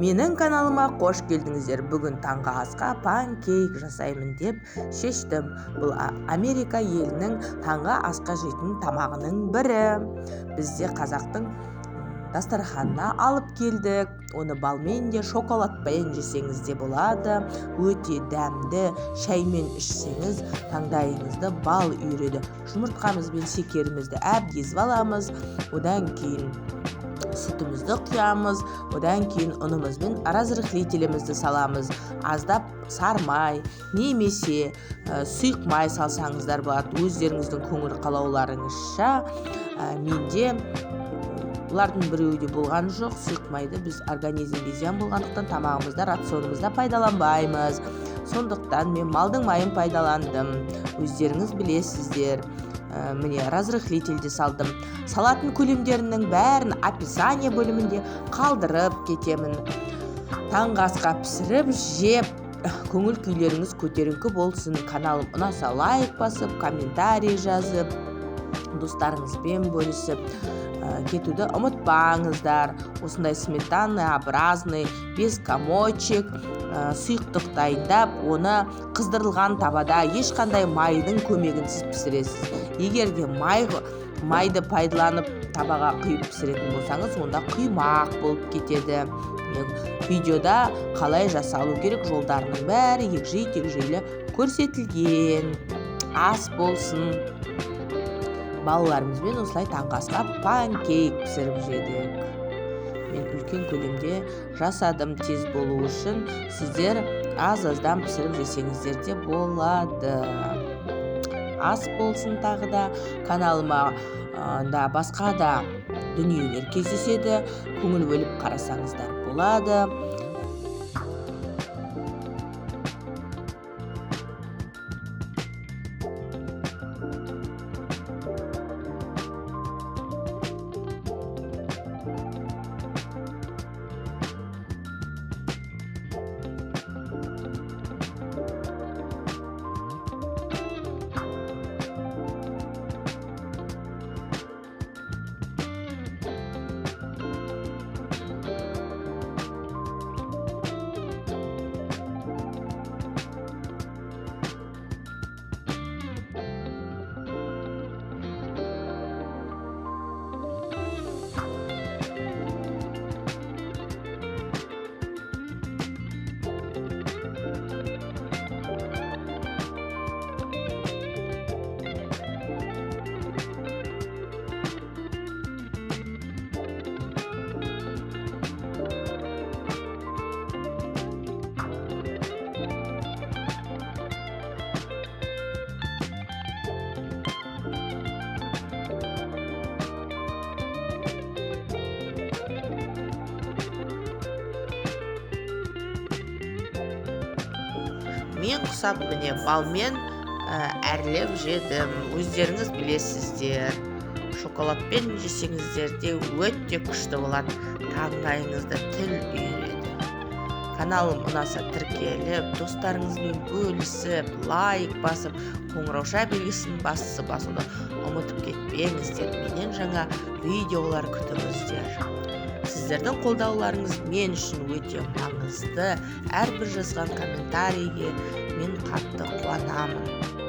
Менің каналыма қош келдіңіздер. Бүгін таңғы асқа панкейк жасаймын деп шештім. Бұл Америка елінің таңғы асқа жейтін тамағының бірі. Бізде қазақтың дастарханына алып келдік. Оны балмен де шоколадпен жесеңіз де болады. Өте дәмді. Шаймен ішсеңіз таңдайыңызды бал үйреді. Жұмыртқамыз бен шекерімізді әбдез аламыз. Одан кейін сүтімізді құямыз, одан кейін ұнымыз бен разрыхлителімізді саламыз. Аздап сармай немесе сұйық май салсаңыздар болады, өздеріңіздің көңіл қалауларыңызша. Менде бұлардың біреуі де болған жоқ. Сұйық майды біз организмге зиян болғандықтан тамағымызда, рационымызда пайдаланбаймыз. Сондықтан мен малдың майын пайдаландым. Өздеріңіз білесіздер. Міне разрыхлительді салдым. Салатын көлемдерінің бәрін описание бөлімінде қалдырып кетемін. Таңғы асқа пісіріп жеп, көңіл күйлеріңіз көтеріңкі болсын. Каналым ұнаса лайк басып, комментарий жазып, достарыңызбен бөлісіп кетуді ұмытпаңыздар. Осындай сметанообразный 5 комочек сұйықтық дайындап, оны қыздырылған табада ешқандай майдың көмегінсіз пісіресіз. Егер де майды пайдаланып табаға құйып пісіретін болсаңыз, онда құймақ болып кетеді. Видеода қалай жасалу керек жолдарының бәрі егжей-тегжейлі көрсетілген. Ас болсын. Балаларымызбен осылай таңғы асқа панкейк пісіріп жедік. Мен үлкен көлемде жасадым тез болу үшін. Сіздер аз-аздан пісіріп жесеңіздер де болады. Ас болсын тағы да. Каналыма да басқа да дүниелер кездеседі. Көңіл бөліп қарасаңыздар болады. Мен құсап міне балмен әрлеп жедім. Өздеріңіз білесіздер. Шоколадпен жесеңіздер де өте күшті болады. Таңдайыңызды тіл үйреді. Каналым ұнаса тіркеліп, достарыңызбен бөлісіп, лайк басып, қоңырауша белгісін басуды ұмытып кетпеңіздер. Менен жаңа видеолар күтіңіздер. Сіздердің қолдауларыңыз мен үшін өте маңызды. Әрбір жазған комментарийге мен қатты қуанамын.